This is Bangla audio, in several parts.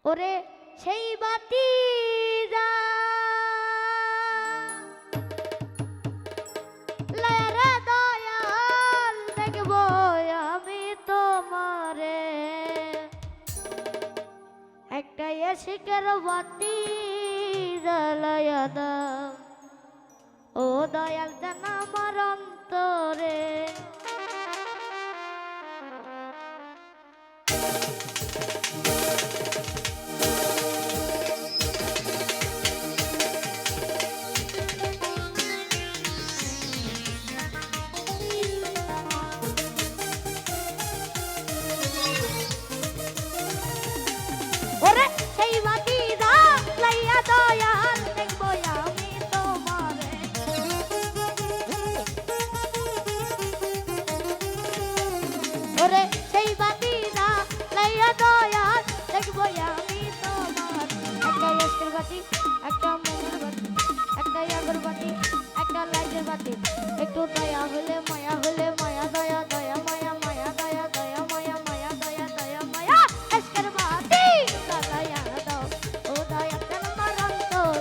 ওরে সেই বাতি দয়াল দেখবো আমি তোমারে একটা এসিকের বাতি জ্বালায়া দাও ও দয়াল জান আমার অন্তরে ওরে সেই বাতি জ্বালায়া দয়াল দেখবো আমি তোমারে ওরে সেই বাতি জ্বালায়া দয়াল দেখবো আমি তোমার একটা এসকের বাতি একটা মোমের বাতি একটা আগরবাতি একটা লাইটের বাতি একটু দয়া হলে মায়া দয়া দয়া মায়া মায়া দয়া দয়া মায়া মায়া দয়া দয়া মায়া এসকের বাতি জ্বালায়া দাও ও দয়া কেন আমার অন্তর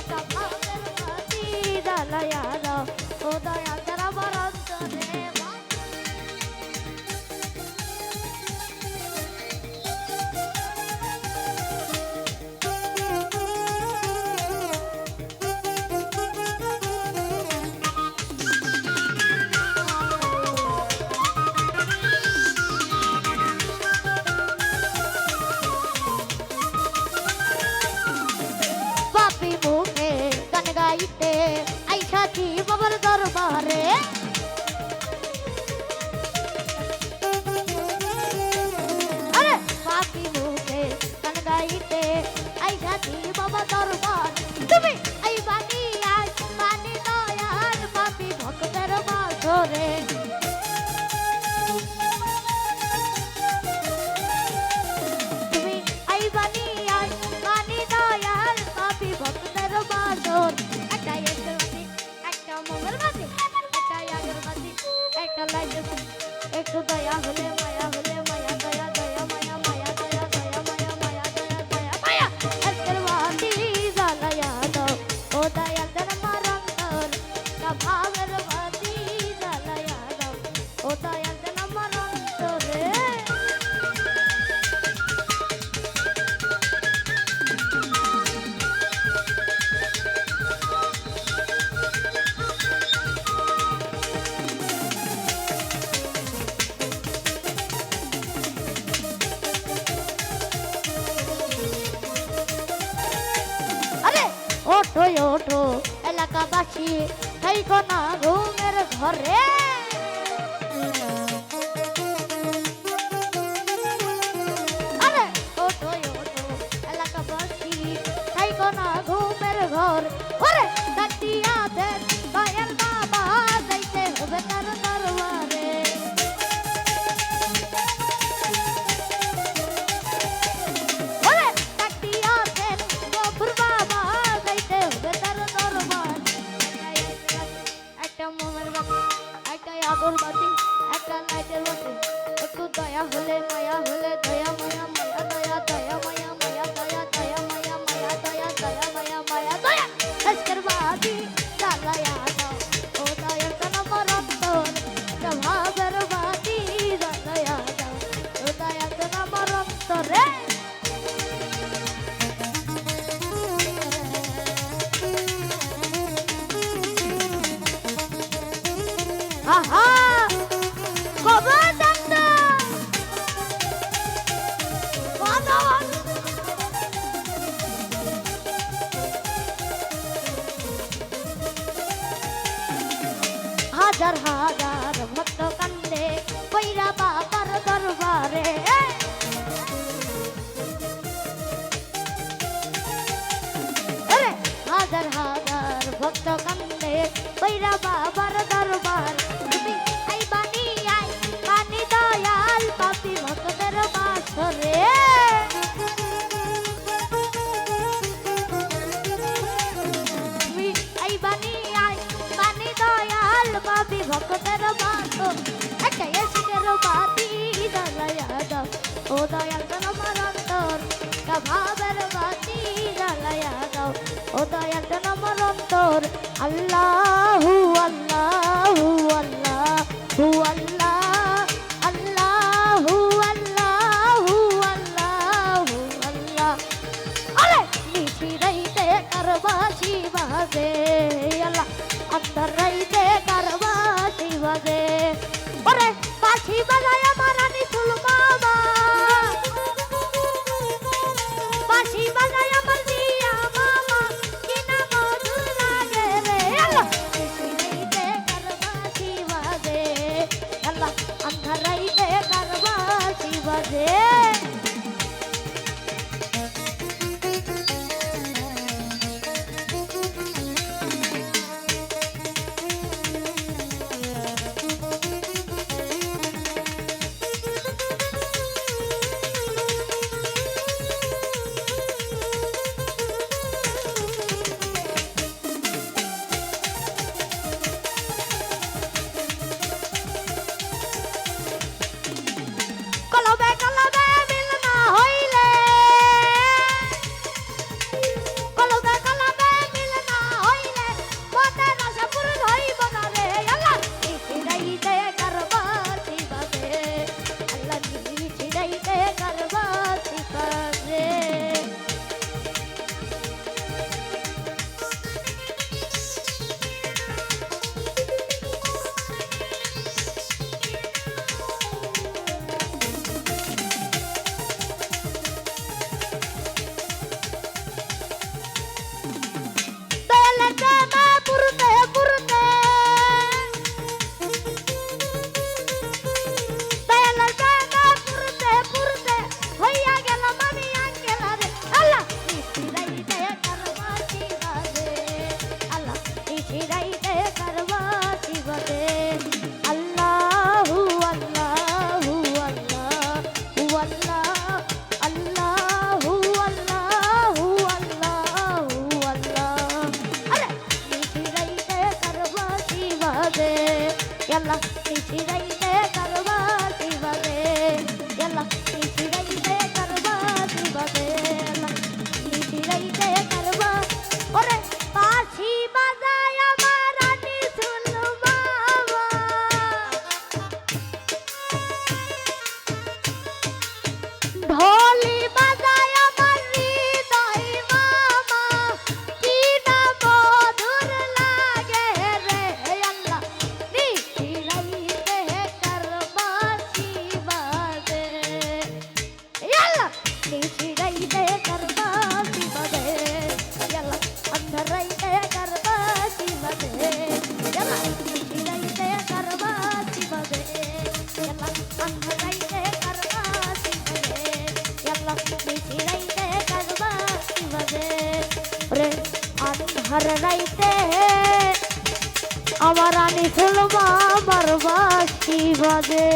কামানের বাতি জ্বালায়া দাও ও দয়া কেন আমার অন্তরে পাপি মুখে গান গাইতে আইসাছি বাবার দরবারে আরে পাপি মুখে গান গাইতে আইসাছি বাবা দরবার তুমি এই বাণী আজ বাণী দয়ার পাপি ভক্তের বাসরে তুমি এই বাণী আজ বাণী দয়াল পাপি ভক্তের বাসর একটা এসকের বাতি একটা মোমের বাতি একটা আগরবাতি একটা লাইটের বাতি একটু দয়া হলে মায়া দয়া দয়া মায়া মায়া দয়া দয়া মায়া মায়া দয়া দয়া মায়া এসকের বাতি জ্বালায়া দাও ও দয়াল জান আমার অন্তর কাভাবের বাতি জ্বালায়া দাও ও দয়াল জান আমার অন্তরে আরে ওঠো ওঠো এলাকাবাসী থাইকো না ঘুমের ঘরে আরে ওঠো ওঠো এলাকাবাসী থাইকো না ঘুমের ঘর ওরে ডাকিয়া দেন দয়াল বাবা যাইতে হবে তার দরবারে ওরে ডাকিয়া দেন গফুর বাবা যাইতে হবে তার দরবার একটা মোমের বাতি একটা আগরবাতি একটা লাইটের বাতি একটু দয়া হলে মায়া দয়া মায়া মায়া দয়া দয়া মায়া মায়া দয়া দয়া মায়া মায়া দয়া দয়া মায়া মায়া দয়া এসকের বাতি জ্বালায়া দাও ও দয়া কেন আমার অন্তর প্রভাবের বাতি জ্বালায়া দাও ও দয়া কেন আমার অন্তরে আহা কবে জানতো বাদান হাজার হাজার ভক্ত কান্দে কইরা বাবার দরবারে আরে হাজার হাজার ভক্ত কান্দে কইরা বাবার দরবার তুমি এই বাণী দয়াল পাপি ভক্তের বাসরে তুমি এই বাণী দয়াল পাপি ভক্তের বাসর একটা এসকের বাতি জ্বালায়া দাও ও দয়াল আমার অন্তর একটা ভাবের বাতি জ্বালাইয়া দাও ও দয়াল জান আমার অন্তর আল্লাহু আল্লাহু আল্লাহু আল্লাহ আল্লাহু আল্লাহু আল্লাহু আল্লাহ আরে নিশি রাইতে কারবাসি বাজে আল্লাহ অন্তর রাইতে কারবাসি বাজে ওরে বাঁশি বাজায় আমার আনিসুল মামা বাঁশি বাজায় আমার জিয়া মামা কি না মধুর লাগে রে আল্লাহ নিশি রাইতে কারবাসি বাজে আল্লাহ অন্তর রাইতে কারবাসি বাজে কলবে কলবে মিল না হইলে কলবে কলবে মিল না হইলে মনে রসে পূরণ হইব না রে আল্লাহ নিশি রাইতে কারবাসি বাজে আল্লাহ নিশি রাইতে কারবাসি বাজে yalla nisiraite karvati bade yalla nisiraite karvati bade yalla nisiraite karva ore pachi bazay amar anisul mama ঢোলি বাজায় আমার হৃদয় মামা কি না মধুর লাগে রে আল্লাহ নিশিরাইতে কারবাসি বাজে আল্লাহ নিশিরাইতে কারবাসি বাজে আল্লাহ অন্ধরাইতে কারবাসি বাজে আল্লাহ নিশিরাইতে কারবাসি বাজে আল্লাহ অন্ধরাইতে কারবাসি বাজে আল্লাহ নিশিরাইতে কারবাসি বাজে রে আন্ধার রাইতে আমার আনিসুল মামার বাঁশি বাজে।